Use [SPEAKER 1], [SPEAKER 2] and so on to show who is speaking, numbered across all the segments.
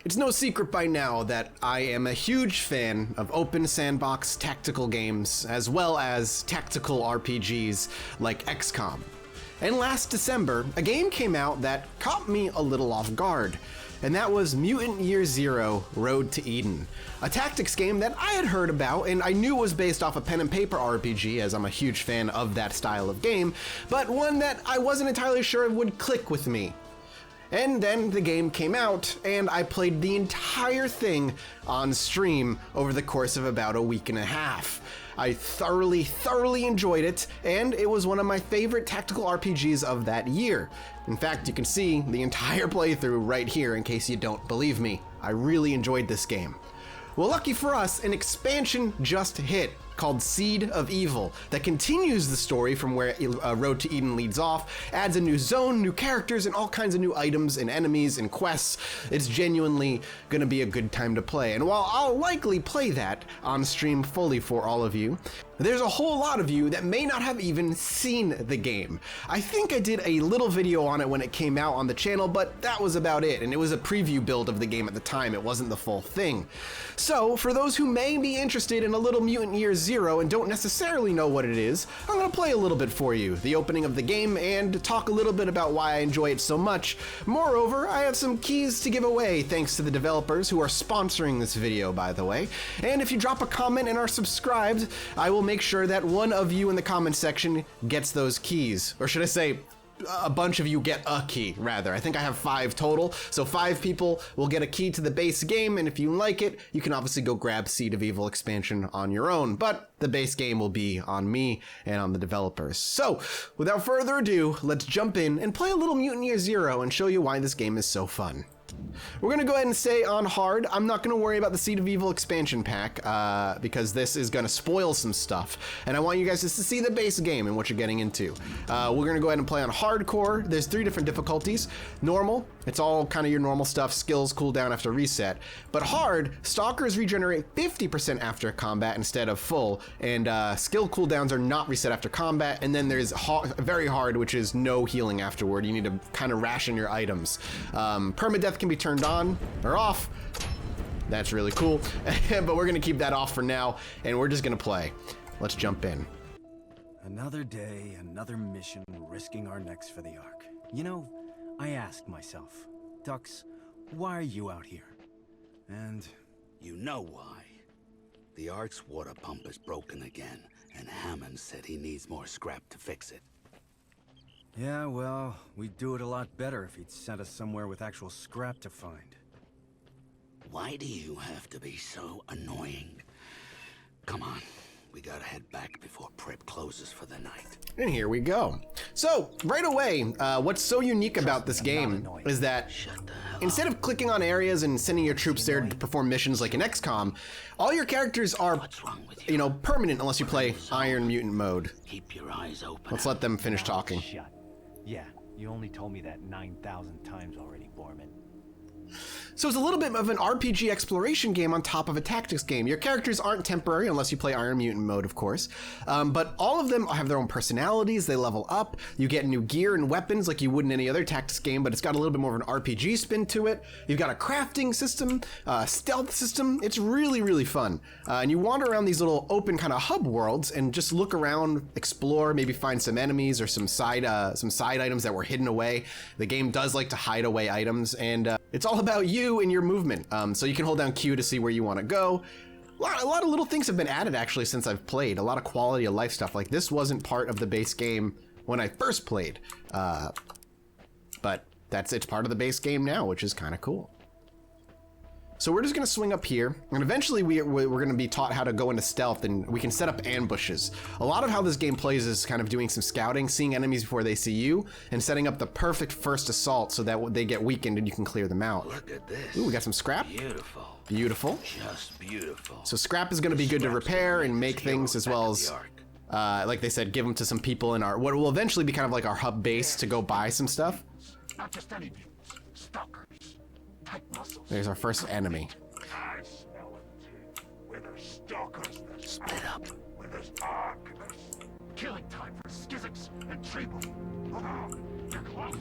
[SPEAKER 1] It's no secret by now that I am a huge fan of open sandbox tactical games, as well as tactical RPGs like XCOM. And last December, a game came out that caught me a little off guard, and that was Mutant Year Zero: Road to Eden, a tactics game that I had heard about and I knew was based off a pen and paper RPG, as I'm a huge fan of that style of game, but one that I wasn't entirely sure would click with me. And then the game came out, and I played the entire thing on stream over the course of about a week and a half. I thoroughly enjoyed it, and it was one of my favorite tactical RPGs of that year. In fact, you can see the entire playthrough right here in case you don't believe me. I really enjoyed this game. Well, lucky for us, an expansion just hit called Seed of Evil that continues the story from where Road to Eden leads off, adds a new zone, new characters, and all kinds of new items and enemies and quests. It's genuinely gonna be a good time to play. And while I'll likely play that on stream fully for all of you, there's a whole lot of you that may not have even seen the game. I think I did a little video on it when it came out on the channel, but that was about it, and it was a preview build of the game at the time. It wasn't the full thing. So, for those who may be interested in a little Mutant Year Zero and don't necessarily know what it is, I'm gonna play a little bit for you, the opening of the game, and talk a little bit about why I enjoy it so much. Moreover, I have some keys to give away thanks to the developers who are sponsoring this video, by the way. And if you drop a comment and are subscribed, I will make sure that one of you in the comment section gets those keys. Or should I say, a bunch of you get a key, rather. I think I have 5 total, so 5 people will get a key to the base game, and if you like it, you can obviously go grab Seed of Evil expansion on your own, but the base game will be on me and on the developers. So, without further ado, let's jump in and play a little Mutant Year Zero and show you why this game is so fun. We're gonna go ahead and stay on hard. I'm not gonna worry about the Seed of Evil expansion pack because this is gonna spoil some stuff, and I want you guys just to see the base game and what you're getting into. We're gonna go ahead and play on hardcore. There's 3 different difficulties. Normal, it's all kind of your normal stuff. Skills cool down after reset. But hard, stalkers regenerate 50% after combat instead of full, and skill cooldowns are not reset after combat. And then there's very hard, which is no healing afterward. You need to kind of ration your items. Permadeath can be turned on or off. That's really cool. But we're gonna keep that off for now, and we're just gonna play. Let's jump in.
[SPEAKER 2] Another day, another mission, risking our necks for the Ark. You know, I asked myself, Dux, why are you out here? And
[SPEAKER 3] you know why. The Ark's water pump is broken again, and Hammond said he needs more scrap to fix it.
[SPEAKER 2] yeah, well, we'd do it a lot better if he'd sent us somewhere with actual scrap to find.
[SPEAKER 3] Why do you have to be so annoying? Come on, we gotta head back before Prep closes for the night.
[SPEAKER 1] And here we go. So, right away, what's so unique about this game is that instead of clicking on areas and sending your troops there to perform missions like in XCOM, all your characters are, you know, permanent unless you play Iron Mutant mode.
[SPEAKER 3] Keep your eyes open.
[SPEAKER 1] Let's let them finish talking.
[SPEAKER 4] Shut. Yeah, you only told me that 9,000 times already, Foreman.
[SPEAKER 1] So it's a little bit of an RPG exploration game on top of a tactics game. Your characters aren't temporary unless you play Iron Mutant mode, of course. But all of them have their own personalities. They level up. You get new gear and weapons like you would in any other tactics game, but it's got a little bit more of an RPG spin to it. You've got a crafting system, stealth system. It's really fun. And you wander around these little open kind of hub worlds and just look around, explore, maybe find some enemies or some side items that were hidden away. The game does like to hide away items, and it's all about you and your movement. So you can hold down Q to see where you want to go. A lot of little things have been added actually since I've played. A lot of quality of life stuff. Like this wasn't part of the base game when I first played. But it's part of the base game now, which is kind of cool. So we're just gonna swing up here, and eventually we're gonna be taught how to go into stealth, and we can set up ambushes. A lot of how this game plays is kind of doing some scouting, seeing enemies before they see you, and setting up the perfect first assault so that they get weakened and you can clear them out.
[SPEAKER 3] Look at this.
[SPEAKER 1] Ooh, we got some scrap.
[SPEAKER 3] Beautiful.
[SPEAKER 1] Beautiful.
[SPEAKER 3] Just beautiful.
[SPEAKER 1] So scrap is gonna be good to repair and make things, as well as, like they said, give them to some people in what will eventually be kind of like our hub base to go buy some stuff.
[SPEAKER 5] Not just any mutants, stalkers.
[SPEAKER 1] There's our first enemy.
[SPEAKER 5] I smell it. Where there's stalkers, there's
[SPEAKER 3] Split up.
[SPEAKER 5] where there's Ark, there's killing time for Skizix and Treble. Oh, you're close,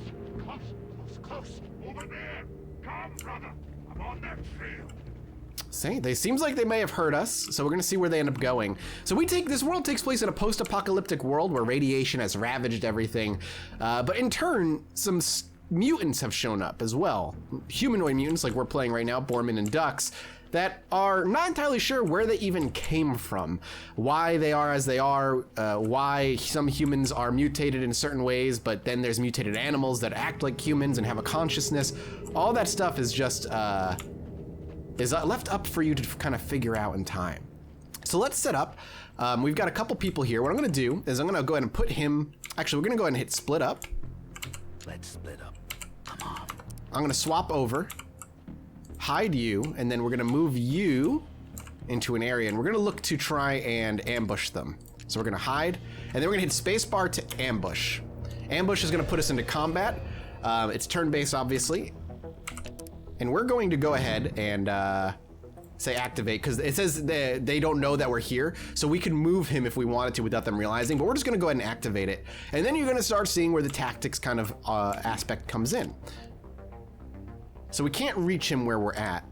[SPEAKER 5] close. Over there. Come, brother. I'm on that trail.
[SPEAKER 1] They seems like they may have heard us, so we're gonna see where they end up going. So this world takes place in a post-apocalyptic world where radiation has ravaged everything, but in turn, some mutants have shown up as well. Humanoid mutants, like we're playing right now, Foreman and Ducks, that are not entirely sure where they even came from, why they are as they are, why some humans are mutated in certain ways, but then there's mutated animals that act like humans and have a consciousness. All that stuff is just is left up for you to kind of figure out in time. So let's set up. We've got a couple people here. What I'm gonna do is I'm gonna go ahead and put him, actually we're gonna go ahead and hit split up.
[SPEAKER 3] Let's split up. Come on.
[SPEAKER 1] I'm gonna swap over, hide you, and then we're gonna move you into an area, and we're gonna look to try and ambush them. So we're gonna hide, and then we're gonna hit spacebar to ambush. Ambush is gonna put us into combat. It's turn-based, obviously. And we're going to go ahead and say activate, because it says they don't know that we're here, so we can move him if we wanted to without them realizing, but we're just gonna go ahead and activate it. And then you're gonna start seeing where the tactics kind of aspect comes in. So we can't reach him where we're at.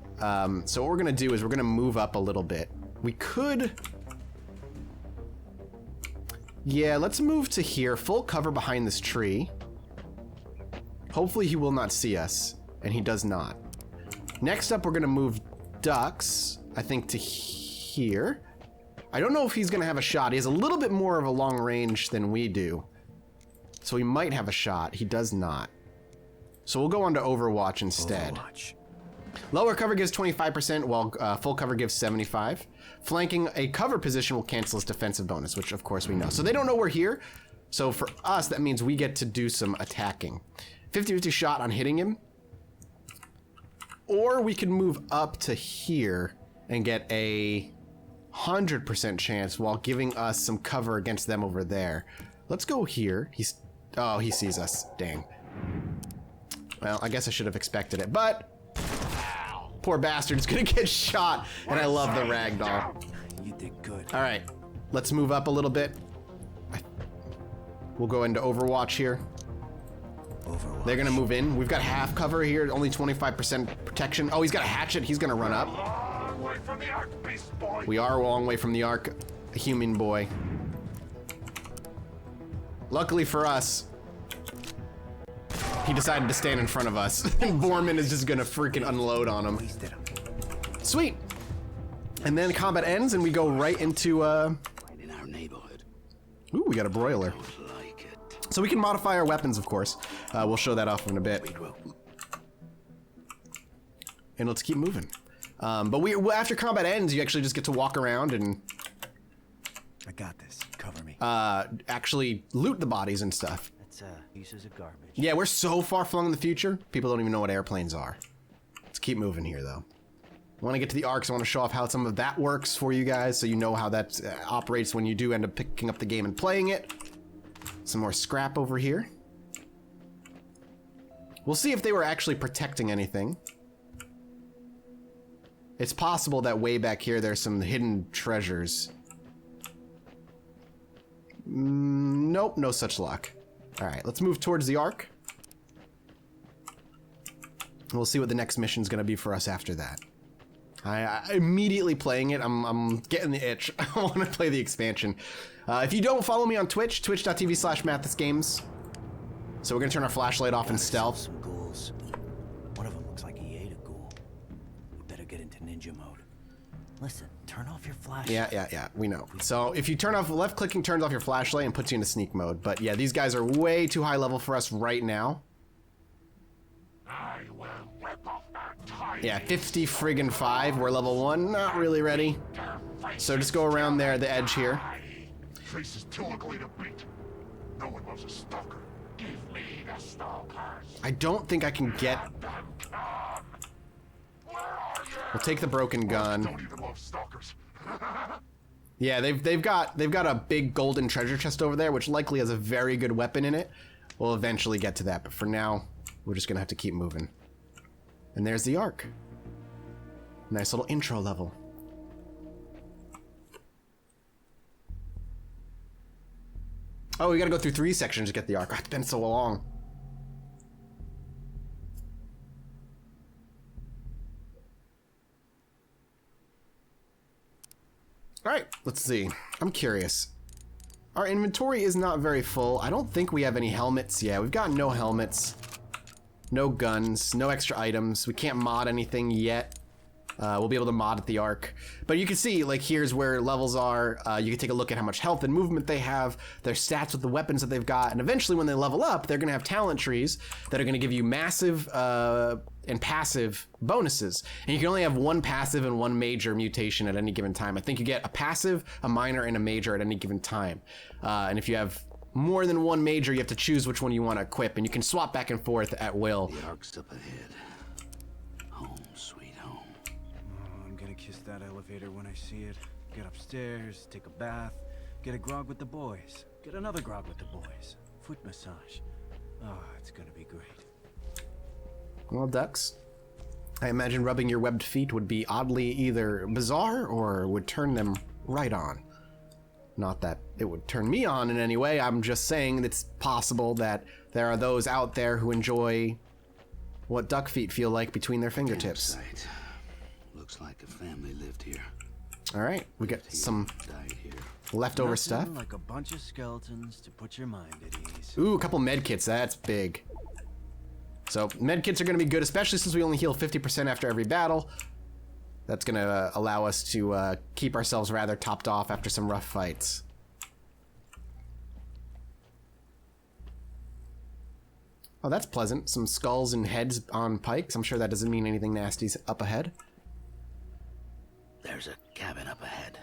[SPEAKER 1] So what we're gonna do is we're gonna move up a little bit. We could... Yeah, let's move to here, full cover behind this tree. Hopefully he will not see us, and he does not. Next up, we're gonna move Ducks, I think, to here. I don't know if he's gonna have a shot. He has a little bit more of a long range than we do. So he might have a shot. He does not. So we'll go on to Overwatch instead.
[SPEAKER 2] Overwatch.
[SPEAKER 1] Lower cover gives 25%, while full cover gives 75%. Flanking a cover position will cancel his defensive bonus, which of course we know. So they don't know we're here. So for us, that means we get to do some attacking. 50-50 shot on hitting him. Or we can move up to here and get a 100% chance while giving us some cover against them over there. Let's go here. Oh, he sees us. Dang. Well, I guess I should have expected it, but poor bastard is gonna get shot, and I love the ragdoll.
[SPEAKER 2] You did good.
[SPEAKER 1] All right, let's move up a little bit. We'll go into Overwatch here.
[SPEAKER 2] Overwatch.
[SPEAKER 1] They're gonna move in. We've got half cover here, only 25% protection. Oh, he's got a hatchet. He's gonna run up.
[SPEAKER 5] Long way from the arc, beast boy.
[SPEAKER 1] We are a long way from the arc, a human boy. Luckily for us, he decided to stand in front of us. And Foreman is just gonna freaking unload on him.
[SPEAKER 2] Wasted him.
[SPEAKER 1] Sweet. And then combat ends and we go right into,
[SPEAKER 3] Right in our neighborhood.
[SPEAKER 1] ooh, we got a broiler.
[SPEAKER 3] Don't like it.
[SPEAKER 1] So we can modify our weapons, of course. We'll show that off in a bit.
[SPEAKER 3] We will.
[SPEAKER 1] And let's keep moving. But after combat ends, you actually just get to walk around and
[SPEAKER 2] I got this. Cover me.
[SPEAKER 1] actually loot the bodies and stuff.
[SPEAKER 4] That's pieces of garbage.
[SPEAKER 1] Yeah, we're so far flung in the future, people don't even know what airplanes are. Let's keep moving here, though. I want to get to the arcs. I want to show off how some of that works for you guys, so you know how that operates when you do end up picking up the game and playing it. Some more scrap over here. We'll see if they were actually protecting anything. It's possible that way back here there's some hidden treasures. Nope, no such luck. All right, let's move towards the arc. We'll see what the next mission's gonna be for us after that. I immediately playing it, I'm getting the itch. I want to play the expansion. If you don't follow me on Twitch, twitch.tv/MathisGames. So we're gonna turn our flashlight off in stealth.
[SPEAKER 2] Some ghouls. One of them looks like he ate a ghoul. We better get into ninja mode. Listen, turn off your flashlight.
[SPEAKER 1] Yeah, we know. So if you turn off, left clicking turns off your flashlight and puts you into sneak mode. But yeah, these guys are way too high level for us right now.
[SPEAKER 5] I will rip off that tiny
[SPEAKER 1] Yeah, 50 friggin' 5. We're level 1, not really ready. So just go around there, the edge here.
[SPEAKER 5] Trace is too ugly to beat. No one loves a stalker. Give me the stalkers.
[SPEAKER 1] I don't think I can get...
[SPEAKER 5] Them come. Where are you?
[SPEAKER 1] We'll take the broken gun.
[SPEAKER 5] Don't even love stalkers.
[SPEAKER 1] Yeah, they've got a big golden treasure chest over there, which likely has a very good weapon in it. We'll eventually get to that, but for now, we're just gonna have to keep moving. And there's the arc. Nice little intro level. Oh, we gotta go through 3 sections to get the arc. Oh, it's been so long. All right, let's see. I'm curious. Our inventory is not very full. I don't think we have any helmets. Yeah, we've got no helmets, no guns, no extra items. We can't mod anything yet. We'll be able to mod at the Ark. But you can see, like, here's where levels are. You can take a look at how much health and movement they have, their stats with the weapons that they've got, and eventually when they level up, they're going to have talent trees that are going to give you massive and passive bonuses. And you can only have one passive and one major mutation at any given time. I think you get a passive, a minor, and a major at any given time. And if you have more than one major, you have to choose which one you want to equip, and you can swap back and forth at will.
[SPEAKER 3] The Ark's up ahead. Home, sweet home.
[SPEAKER 2] Oh, I'm gonna kiss that elevator when I see it. Get upstairs, take a bath, get a grog with the boys, get another grog with the boys, foot massage. Oh, it's gonna be great.
[SPEAKER 1] Well, Ducks, I imagine rubbing your webbed feet would be oddly either bizarre or would turn them right on. Not that it would turn me on in any way, I'm just saying it's possible that there are those out there who enjoy what duck feet feel like between their fingertips.
[SPEAKER 3] Campsite. Looks like a family lived here.
[SPEAKER 1] All right, we got some
[SPEAKER 3] Died here.
[SPEAKER 1] leftover
[SPEAKER 2] Nothing
[SPEAKER 1] stuff.
[SPEAKER 2] like a bunch of skeletons to put your mind at ease.
[SPEAKER 1] Ooh, a couple med kits, that's big. So med kits are gonna be good, especially since we only heal 50% after every battle. That's gonna allow us to keep ourselves rather topped off after some rough fights. Oh, that's pleasant. Some skulls and heads on pikes. I'm sure that doesn't mean anything nasty's up ahead.
[SPEAKER 3] There's a cabin up ahead.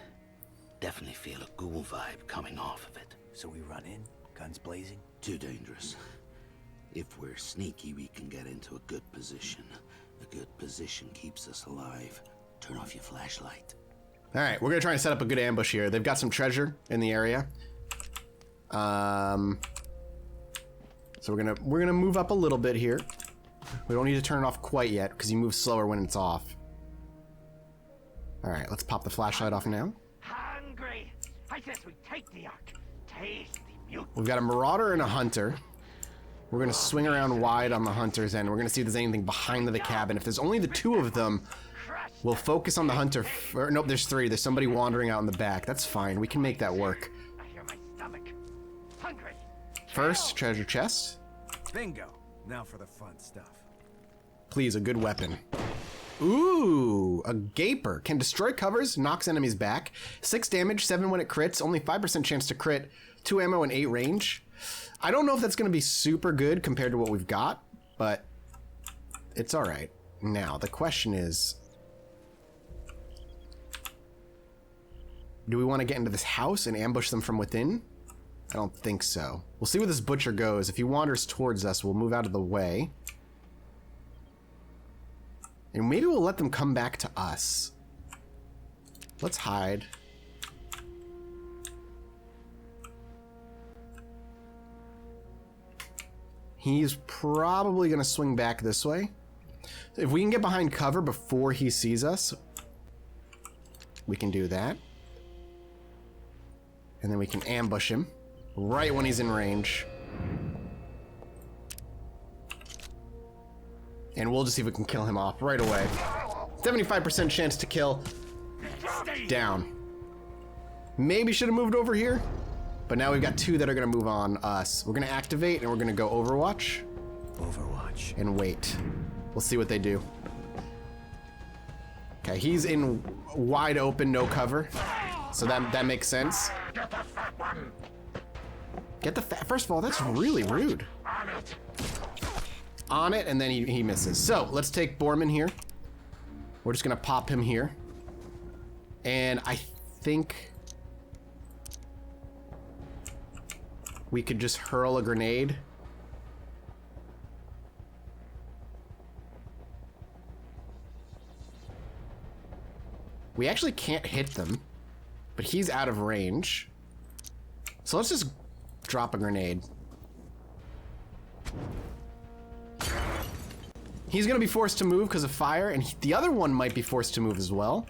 [SPEAKER 3] Definitely feel a ghoul vibe coming off of it.
[SPEAKER 4] So we run in, guns blazing.
[SPEAKER 3] Too dangerous. If we're sneaky, we can get into a good position. A good position keeps us alive. Turn off your flashlight.
[SPEAKER 1] All right, we're gonna try and set up a good ambush here. They've got some treasure in the area. So we're gonna move up a little bit here. We don't need to turn it off quite yet because you move slower when it's off. All right, let's pop the flashlight off now.
[SPEAKER 6] Hungry. I guess we take the Ark. Taste the mutant.
[SPEAKER 1] We've got a marauder and a hunter. We're gonna swing around wide on the hunter's end. We're gonna see if there's anything behind the cabin. If there's only the two of them, we'll focus on the hunter. Nope, there's three. There's somebody wandering out in the back. That's fine. We can make that work.
[SPEAKER 6] I hear my stomach. Hungry.
[SPEAKER 1] First, treasure chest.
[SPEAKER 2] Bingo! Now for the fun stuff.
[SPEAKER 1] Please, a good weapon. Ooh, a gaper. Can destroy covers, knocks enemies back. 6 damage, 7 when it crits, only 5% chance to crit, 2 ammo and 8 range. I don't know if that's going to be super good compared to what we've got, but it's all right. Now, the question is, do we want to get into this house and ambush them from within? I don't think so. We'll see where this butcher goes. If he wanders towards us, we'll move out of the way. And maybe we'll let them come back to us. Let's hide. He's probably going to swing back this way. If we can get behind cover before he sees us, we can do that. And then we can ambush him right when he's in range. And we'll just see if we can kill him off right away. 75% chance to kill. Down. Maybe should have moved over here. But now we've got 2 that are going to move on us. We're going to activate and we're going to go Overwatch.
[SPEAKER 4] Overwatch.
[SPEAKER 1] And wait. We'll see what they do. Okay, he's in wide open, no cover. So that makes sense.
[SPEAKER 5] Get the fat one.
[SPEAKER 1] Get the fat. First of all, that's really rude.
[SPEAKER 5] On it.
[SPEAKER 1] On it, and then he misses. So let's take Foreman here. We're just gonna pop him here. And I think we could just hurl a grenade. We actually can't hit them, but he's out of range. So let's just drop a grenade. He's gonna be forced to move because of fire, and the other one might be forced to move as well.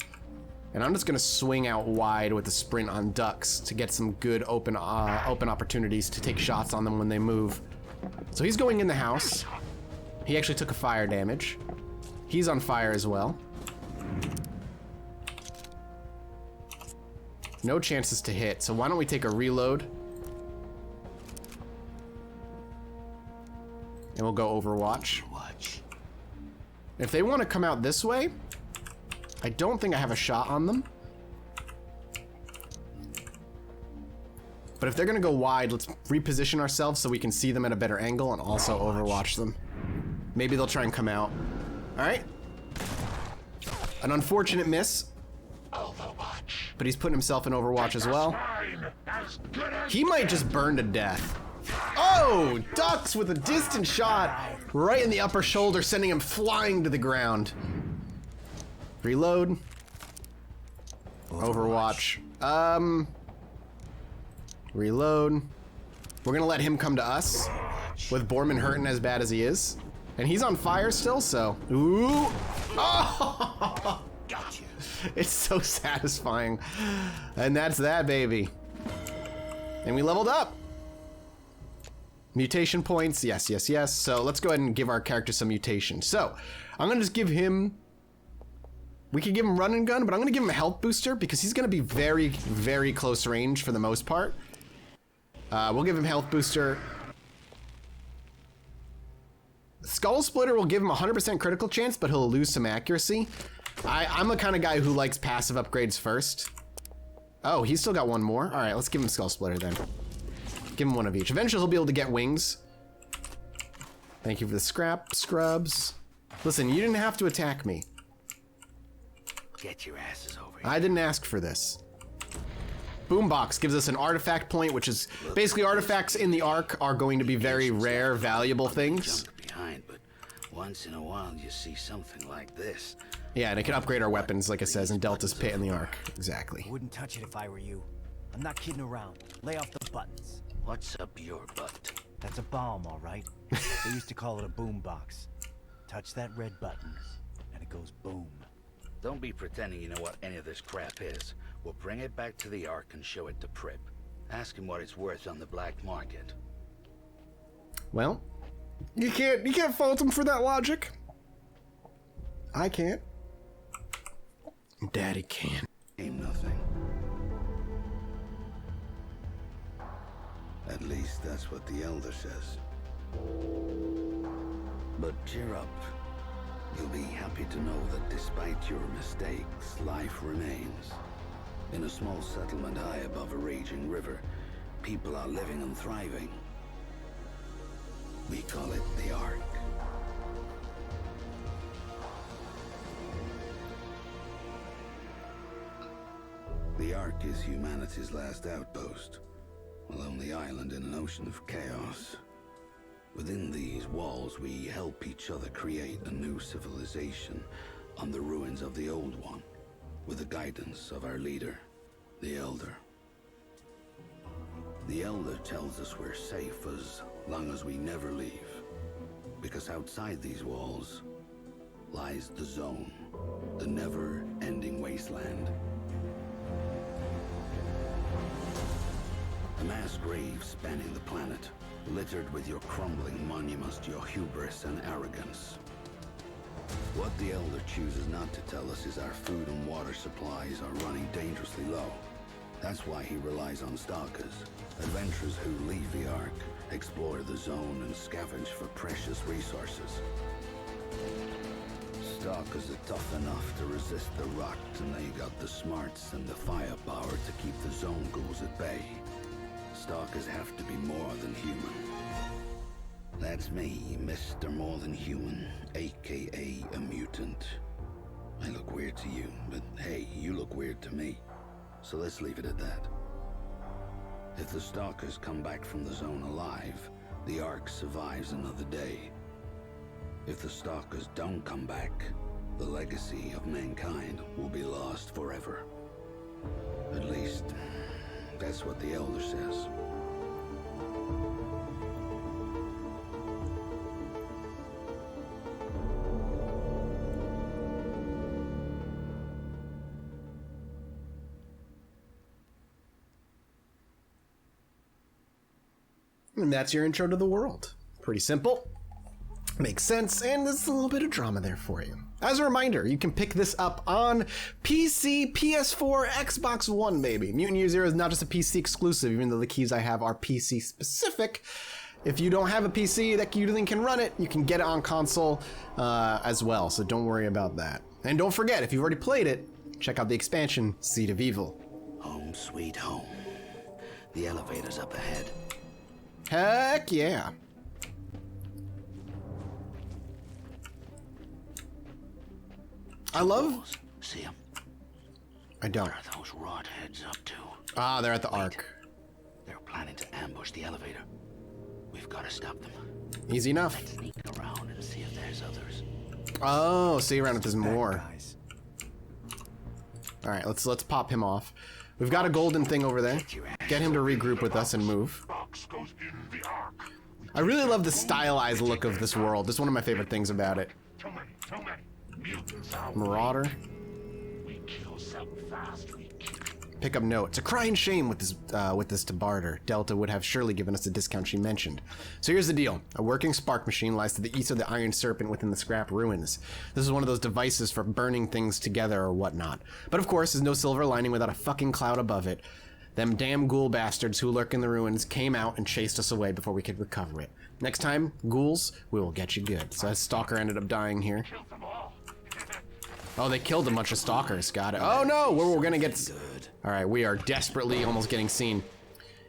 [SPEAKER 1] And I'm just gonna swing out wide with the sprint on ducks to get some good open opportunities to take shots on them when they move. So he's going in the house. He actually took a fire damage. He's on fire as well. No chances to hit, so why don't we take a reload? And we'll go Overwatch. If they want to come out this way, I don't think I have a shot on them. But if they're gonna go wide, let's reposition ourselves so we can see them at a better angle and also Overwatch them. Maybe they'll try and come out. All right. An unfortunate miss.
[SPEAKER 5] Overwatch.
[SPEAKER 1] But he's putting himself in Overwatch as well. He might just burn to death. Oh, ducks with a distant shot right in the upper shoulder, sending him flying to the ground. Reload. Overwatch. Reload. We're gonna let him come to us with Foreman hurting as bad as he is. And he's on fire still, so. Ooh. Oh!
[SPEAKER 3] Gotcha.
[SPEAKER 1] It's so satisfying. And that's that, baby. And we leveled up. Mutation points, yes, yes, yes. So let's go ahead and give our character some mutation. So I'm gonna just give him, we could give him run and gun, but I'm gonna give him a health booster because he's gonna be very, very close range for the most part. We'll give him health booster. Skull Splitter will give him 100% critical chance, but he'll lose some accuracy. I'm the kind of guy who likes passive upgrades first. Oh, he's still got one more. All right, let's give him Skull Splitter then. Give him one of each. Eventually he'll be able to get wings. Thank you for the scrap, scrubs. Listen, you didn't have to attack me.
[SPEAKER 3] Get your asses over here.
[SPEAKER 1] I didn't ask for this. Boombox gives us an artifact point, which is basically artifacts in the Ark are going to be very rare, valuable things.
[SPEAKER 3] Junk behind, but once in a while you see something like this.
[SPEAKER 1] Yeah, and it can upgrade our weapons, like it says in Delta's Pit in the Ark. Exactly.
[SPEAKER 4] I wouldn't touch it if I were you. I'm not kidding around. Lay off the buttons.
[SPEAKER 3] What's up your butt?
[SPEAKER 4] That's a bomb, all right. They used to call it a boom box. Touch that red button, and it goes boom.
[SPEAKER 3] Don't be pretending you know what any of this crap is. We'll bring it back to the Ark and show it to Prip. Ask him what it's worth on the black market.
[SPEAKER 1] Well, you can't fault him for that logic. I can't. Daddy can.
[SPEAKER 3] Ain't nothing. At least that's what the Elder says. But cheer up. You'll be happy to know that despite your mistakes, life remains. In a small settlement high above a raging river, people are living and thriving. We call it the Ark. The Ark is humanity's last outpost, a lonely island in an ocean of chaos. Within these walls, we help each other create a new civilization on the ruins of the old one, with the guidance of our leader, the Elder. The Elder tells us we're safe as long as we never leave, because outside these walls lies the Zone, the never-ending wasteland. A mass grave spanning the planet, littered with your crumbling monuments to your hubris and arrogance. What the Elder chooses not to tell us is our food and water supplies are running dangerously low. That's why he relies on stalkers, adventurers who leave the Ark, explore the Zone, and scavenge for precious resources. Stalkers are tough enough to resist the rot, and they got the smarts and the firepower to keep the Zone ghouls at bay. Stalkers have to be more than human. That's me, Mr. More Than Human, aka a mutant. I look weird to you, but hey, you look weird to me. So let's leave it at that. If the Stalkers come back from the Zone alive, the Ark survives another day. If the Stalkers don't come back, the legacy of mankind will be lost forever. At least, that's what the Elder says.
[SPEAKER 1] And that's your intro to the world. Pretty simple. Makes sense, and there's a little bit of drama there for you. As a reminder, you can pick this up on PC, PS4, Xbox One, baby. Mutant Year Zero is not just a PC exclusive, even though the keys I have are PC specific. If you don't have a PC that you think can run it, you can get it on console as well, so don't worry about that. And don't forget, if you've already played it, check out the expansion, Seed of Evil.
[SPEAKER 3] Home sweet home. The elevator's up ahead.
[SPEAKER 1] Heck yeah. I love...
[SPEAKER 3] See them?
[SPEAKER 1] I don't.
[SPEAKER 3] What are those rod heads up to?
[SPEAKER 1] Ah, they're at the Ark.
[SPEAKER 3] They're planning to ambush the elevator. We've got to stop them.
[SPEAKER 1] Easy enough.
[SPEAKER 3] Let's sneak around and see if there's others.
[SPEAKER 1] Oh, see around if there's more.
[SPEAKER 2] Guys.
[SPEAKER 1] All right, let's pop him off. We've got a golden thing over there. Get him to regroup with us and move.
[SPEAKER 5] Box goes in the Ark.
[SPEAKER 1] I really love the stylized look of this world. This is one of my favorite things about it.
[SPEAKER 5] Too many. Mutants out.
[SPEAKER 1] Marauder.
[SPEAKER 5] We kill something fast, we kill.
[SPEAKER 1] Pick up note. It's a crying shame with this to barter. Delta would have surely given us the discount she mentioned. So here's the deal. A working spark machine lies to the east of the Iron Serpent within the scrap ruins. This is one of those devices for burning things together or whatnot. But of course, there's no silver lining without a fucking cloud above it. Them damn ghoul bastards who lurk in the ruins came out and chased us away before we could recover it. Next time, ghouls, we will get you good. So that stalker ended up dying here.
[SPEAKER 5] Kill them all.
[SPEAKER 1] Oh, they killed a bunch of stalkers. Got it. Oh no, we're gonna get... All right, we are desperately almost getting seen.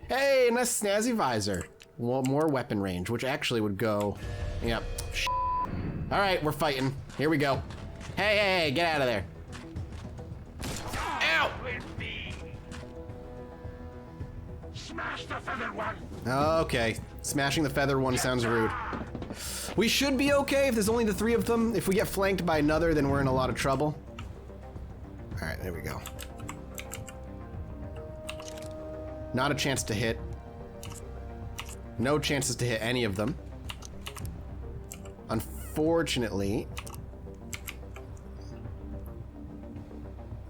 [SPEAKER 1] Hey, nice snazzy visor. Well, more weapon range, which actually would go... Yep. All right, we're fighting. Here we go. Hey, get out of there. Ow!
[SPEAKER 5] With me. Smash the feathered one.
[SPEAKER 1] Okay, smashing the feather one sounds rude. We should be okay if there's only the 3 of them. If we get flanked by another, then we're in a lot of trouble. All right, there we go. Not a chance to hit. No chances to hit any of them. Unfortunately,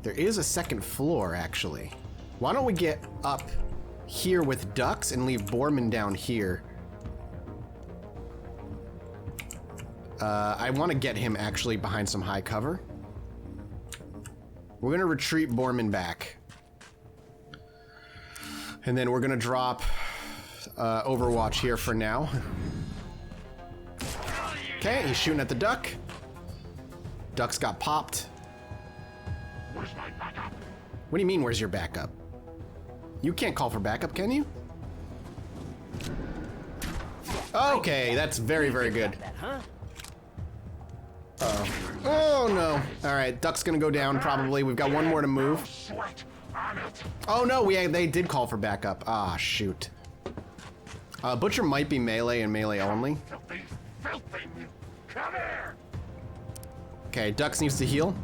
[SPEAKER 1] there is a second floor, actually. Why don't we get up here with ducks and leave Foreman down here? I want to get him actually behind some high cover. We're going to retreat Foreman back. And then we're going to drop Overwatch here for now. Okay, he's shooting at the duck. Duck's got popped.
[SPEAKER 5] Where's my backup?
[SPEAKER 1] What do you mean, where's your backup? You can't call for backup, can you? Okay, that's very, very good. Oh no. All right, duck's gonna go down probably. We've got one more to move.
[SPEAKER 5] Sweat on it.
[SPEAKER 1] Oh no, they did call for backup. Ah, shoot. Butcher might be melee and melee only.
[SPEAKER 5] Filthy. Come here.
[SPEAKER 1] Okay, ducks needs to heal.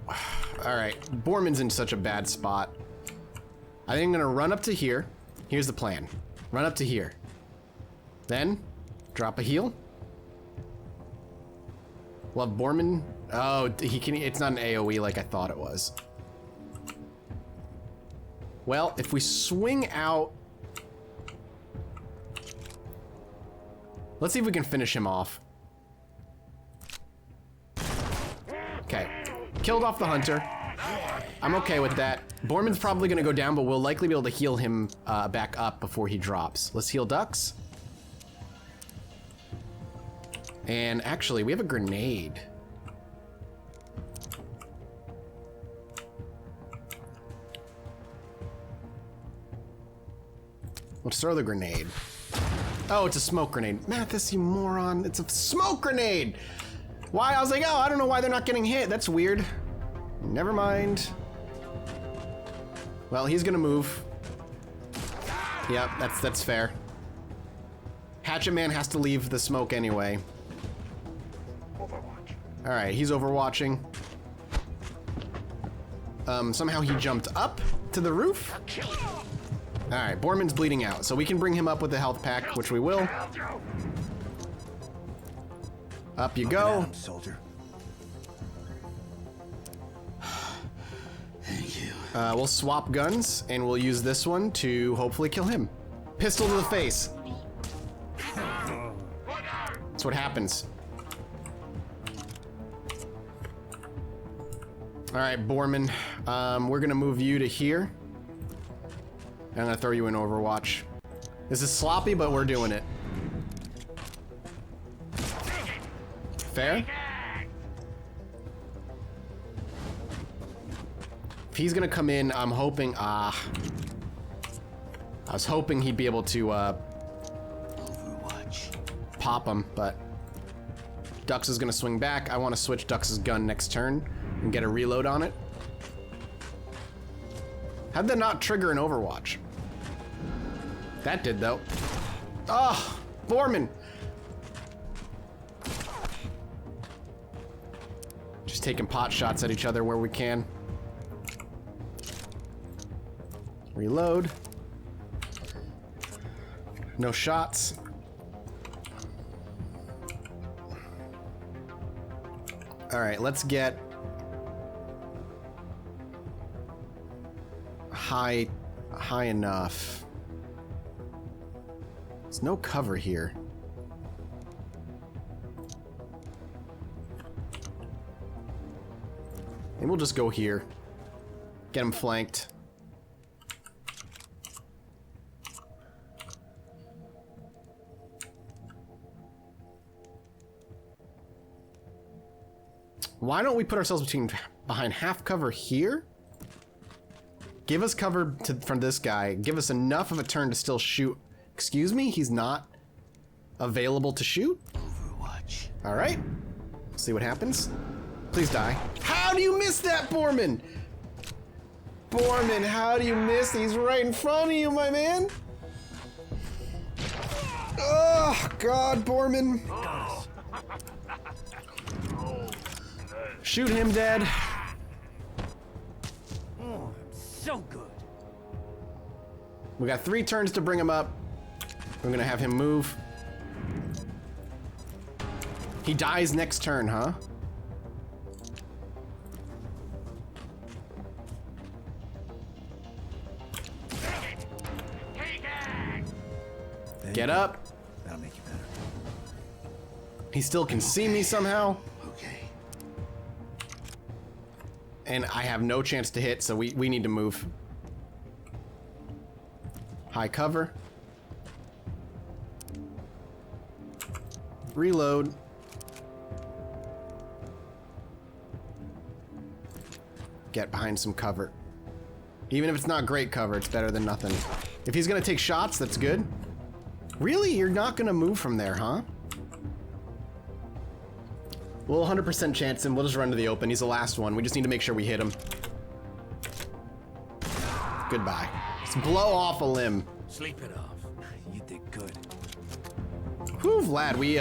[SPEAKER 1] All right, Foreman's in such a bad spot. I think I'm gonna run up to here. Here's the plan. Run up to here. Then, drop a heal. We'll have Foreman. Oh, it's not an AoE like I thought it was. Well, if we swing out... Let's see if we can finish him off. Okay. Killed off the hunter. I'm okay with that. Foreman's probably gonna go down, but we'll likely be able to heal him back up before he drops. Let's heal ducks. And actually, we have a grenade. Let's throw the grenade. Oh, it's a smoke grenade. Mathis, you moron. It's a smoke grenade! Why? I was like, oh, I don't know why they're not getting hit. That's weird. Never mind. Well, he's gonna move. Yep, that's fair. Hatchet Man has to leave the smoke anyway.
[SPEAKER 5] Overwatch.
[SPEAKER 1] Alright, he's overwatching. Somehow he jumped up to the roof. Alright, Foreman's bleeding out, so we can bring him up with the health pack, which we will. Up you go.
[SPEAKER 2] Soldier.
[SPEAKER 3] Thank you.
[SPEAKER 1] We'll swap guns, and we'll use this one to hopefully kill him. Pistol to the face. That's what happens. All right, Foreman. We're gonna move you to here. I'm gonna throw you in Overwatch. This is sloppy, but we're doing it. Fair? If he's gonna come in, I'm hoping, I was hoping he'd be able to,
[SPEAKER 3] Overwatch.
[SPEAKER 1] pop him, but Dux is gonna swing back. I wanna switch Dux's gun next turn and get a reload on it. How'd that not trigger an Overwatch? That did, though. Oh, Foreman! Just taking pot shots at each other where we can. Reload. No shots. All right, let's get high enough. There's no cover here. Maybe we'll just go here. Get him flanked. Why don't we put ourselves behind half cover here? Give us cover from this guy. Give us enough of a turn to still shoot. Excuse me? He's not available to shoot?
[SPEAKER 3] Overwatch.
[SPEAKER 1] All right. See what happens. Please die. How do you miss that, Foreman? Foreman, how do you miss? He's right in front of you, my man. Oh, God, Foreman. Shoot him dead.
[SPEAKER 6] Oh, so good.
[SPEAKER 1] We got 3 turns to bring him up. We're gonna have him move. He dies next turn, huh? Get up.
[SPEAKER 2] That'll make you better.
[SPEAKER 1] He still can see me somehow.
[SPEAKER 3] Okay.
[SPEAKER 1] And I have no chance to hit, so we need to move. High cover. Reload. Get behind some cover. Even if it's not great cover, it's better than nothing. If he's gonna take shots, that's good. Really? You're not gonna move from there, huh? We'll 100% chance him. We'll just run to the open. He's the last one. We just need to make sure we hit him. Goodbye. Just blow off a limb.
[SPEAKER 3] Sleep it off.
[SPEAKER 2] You did good.
[SPEAKER 1] Whew, Vlad, we,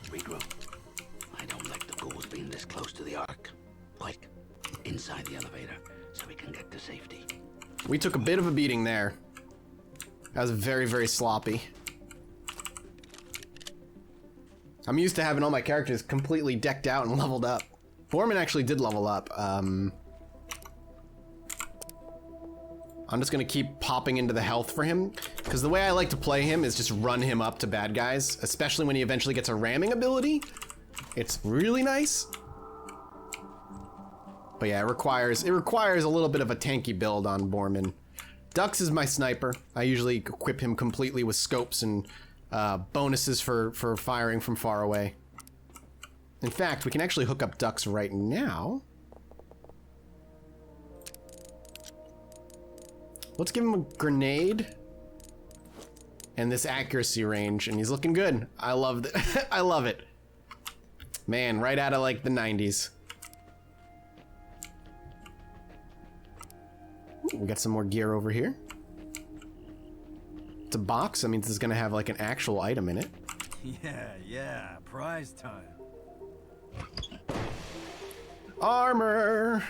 [SPEAKER 3] Regroup. I don't like the ghouls being this close to the Ark. Quick, inside the elevator, so we can get to safety.
[SPEAKER 1] we took a bit of a beating there. That was very, very sloppy. I'm used to having all my characters completely decked out and leveled up. Foreman actually did level up. I'm just gonna keep popping into the health for him, because the way I like to play him is just run him up to bad guys, especially when he eventually gets a ramming ability. It's really nice. But yeah, it requires a little bit of a tanky build on Foreman. Dux is my sniper. I usually equip him completely with scopes and bonuses for firing from far away. In fact, we can actually hook up Dux right now. Let's give him a grenade and this accuracy range, and he's looking good. I love it. I love it. Man, right out of like the 90s. Ooh, we got some more gear over here. It's a box. That means it's gonna have like an actual item in it.
[SPEAKER 2] Yeah, prize time.
[SPEAKER 1] Armor.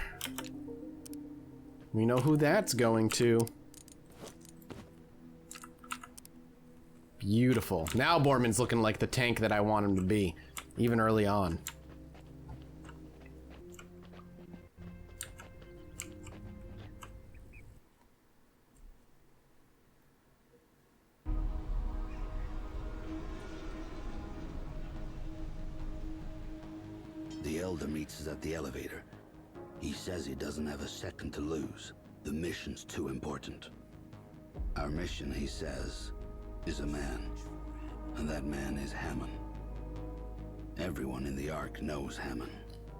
[SPEAKER 1] We know who that's going to. Beautiful. Now Foreman's looking like the tank that I want him to be, even early on.
[SPEAKER 3] The Elder meets us at the elevator. He says he doesn't have a second to lose. The mission's too important. Our mission, he says, is a man. And that man is Hammond. Everyone in the Ark knows Hammond,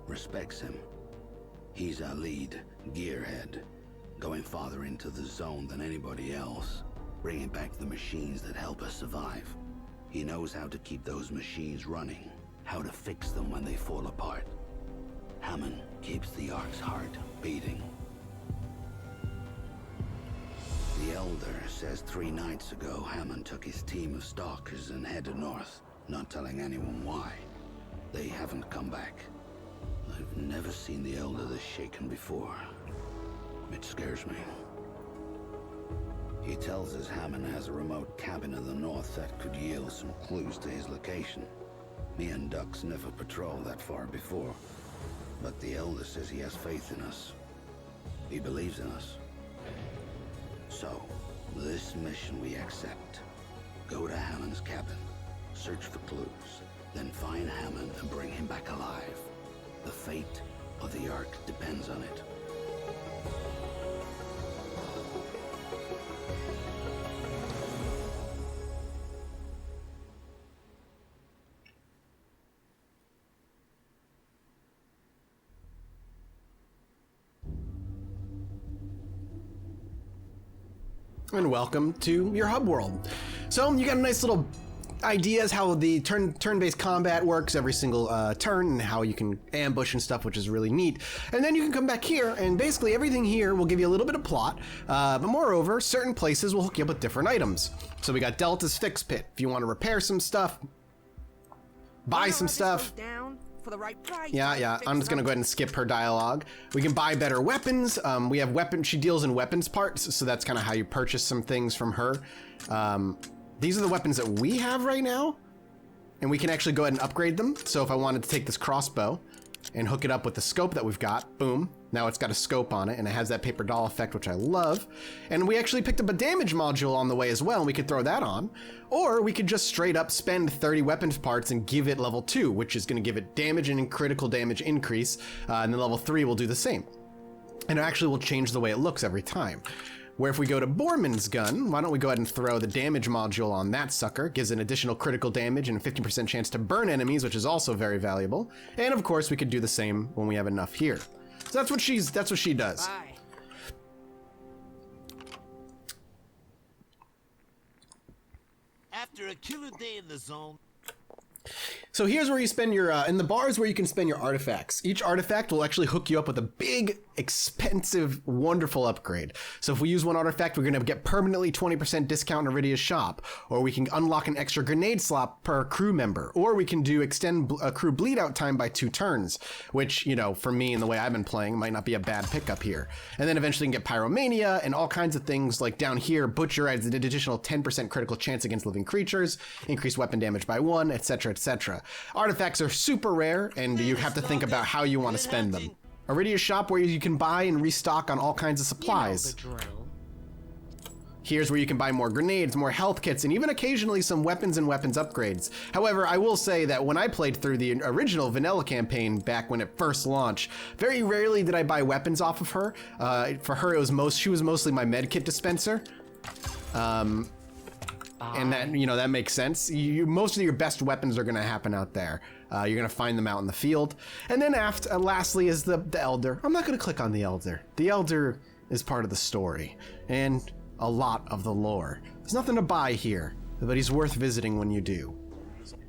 [SPEAKER 3] respects him. He's our lead, gearhead, going farther into the zone than anybody else, bringing back the machines that help us survive. He knows how to keep those machines running, how to fix them when they fall apart. Hammond keeps the Ark's heart beating. The Elder says 3 nights ago, Hammond took his team of stalkers and headed north, not telling anyone why. They haven't come back. I've never seen the Elder this shaken before. It scares me. He tells us Hammond has a remote cabin in the north that could yield some clues to his location. Me and Dux never patrolled that far before, but the Elder says he has faith in us. He believes in us. So, this mission we accept. Go to Hammond's cabin, search for clues, then find Hammond and bring him back alive. The fate of the Ark depends on it.
[SPEAKER 1] And welcome to your hub world. So you got a nice little ideas how the turn-based combat works every single turn, and how you can ambush and stuff, which is really neat. And then you can come back here, and basically everything here will give you a little bit of plot, but moreover, certain places will hook you up with different items. So we got Delta's Fix Pit. If you want to repair some stuff, buy some stuff.
[SPEAKER 7] For the right price.
[SPEAKER 1] Yeah, I'm just gonna go ahead and skip her dialogue. We can buy better weapons. We have weapons, she deals in weapons parts, so that's kind of how you purchase some things from her. These are the weapons that we have right now, and we can actually go ahead and upgrade them. So if I wanted to take this crossbow and hook it up with the scope that we've got, boom, now it's got a scope on it, and it has that paper doll effect, which I love. And we actually picked up a damage module on the way as well, and we could throw that on. Or we could just straight up spend 30 weapons parts and give it level 2, which is gonna give it damage and critical damage increase, and then level 3 will do the same. And it actually will change the way it looks every time. Where if we go to Borman's gun, why don't we go ahead and throw the damage module on that sucker, gives an additional critical damage and a 50% chance to burn enemies, which is also very valuable. And of course we could do the same when we have enough here. So that's what she does.
[SPEAKER 7] Bye.
[SPEAKER 8] After a killer day in the zone.
[SPEAKER 1] So here's where you spend your, in the bars where you can spend your artifacts. Each artifact will actually hook you up with a big, expensive, wonderful upgrade. So if we use one artifact, we're gonna get permanently 20% discount in Iridia's shop, or we can unlock an extra grenade slot per crew member, or we can do extend a crew bleed out time by 2 turns, which, you know, for me and the way I've been playing, might not be a bad pickup here. And then eventually you can get Pyromania and all kinds of things, like down here, Butcher adds an additional 10% critical chance against living creatures, increase weapon damage by 1, etc., etc. Artifacts are super rare, and you have to think about how you want to spend them. Iridia's shop, where you can buy and restock on all kinds of supplies.
[SPEAKER 7] You know the drill.
[SPEAKER 1] Here's where you can buy more grenades, more health kits, and even occasionally some weapons and weapons upgrades. However, I will say that when I played through the original vanilla campaign back when it first launched, very rarely did I buy weapons off of her. For her, she was mostly my medkit dispenser. And that, you know, that makes sense. Most of your best weapons are gonna happen out there. You're gonna find them out in the field. And then lastly is the Elder. I'm not gonna click on the Elder. The Elder is part of the story and a lot of the lore. There's nothing to buy here, but he's worth visiting when you do.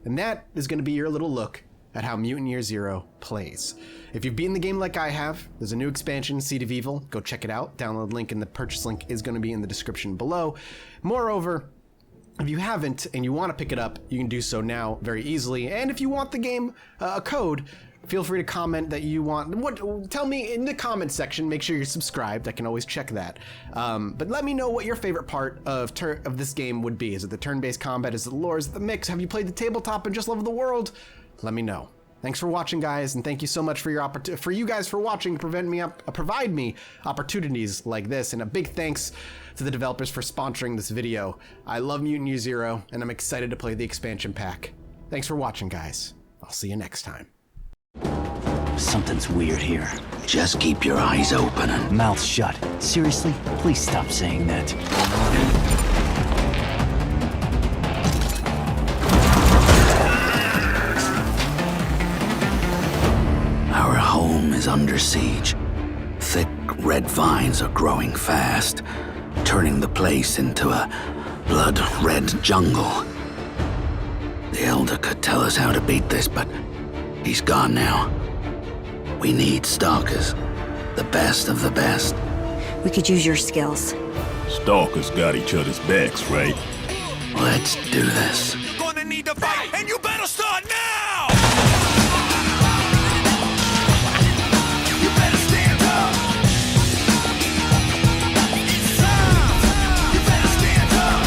[SPEAKER 1] And that is gonna be your little look at how Mutant Year Zero plays. If you've beaten the game like I have, there's a new expansion, Seed of Evil. Go check it out. Download link and the purchase link is gonna be in the description below. Moreover, if you haven't and you want to pick it up, you can do so now very easily. And if you want the game, a code, feel free to comment that you want. Tell me in the comment section. Make sure you're subscribed. I can always check that. But let me know what your favorite part of this game would be. Is it the turn-based combat? Is it the lore? Is it the mix? Have you played the tabletop and just love the world? Let me know. Thanks for watching, guys, and thank you so much for you guys for watching. Provide me opportunities like this, and a big thanks to the developers for sponsoring this video. I love Mutant Year Zero, and I'm excited to play the expansion pack. Thanks for watching, guys. I'll see you next time.
[SPEAKER 4] Something's weird here.
[SPEAKER 3] Just keep your eyes open and...
[SPEAKER 4] Mouth shut. Seriously? Please stop saying that.
[SPEAKER 3] Our home is under siege. Thick red vines are growing fast, turning the place into a blood-red jungle. The Elder could tell us how to beat this, but he's gone now. We need stalkers, the best of the best.
[SPEAKER 7] We could use your skills.
[SPEAKER 8] Stalkers got each other's backs, right?
[SPEAKER 3] Let's do this.
[SPEAKER 9] Gonna need to fight, and you better start now! You better stand up! It's time! You better stand up!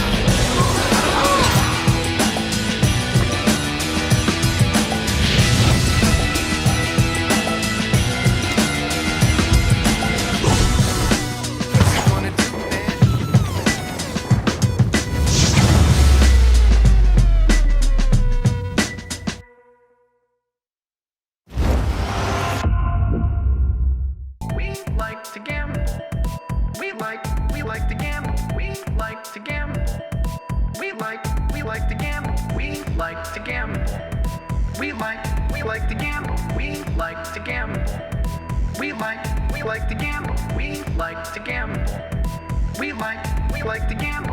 [SPEAKER 10] We like to gamble.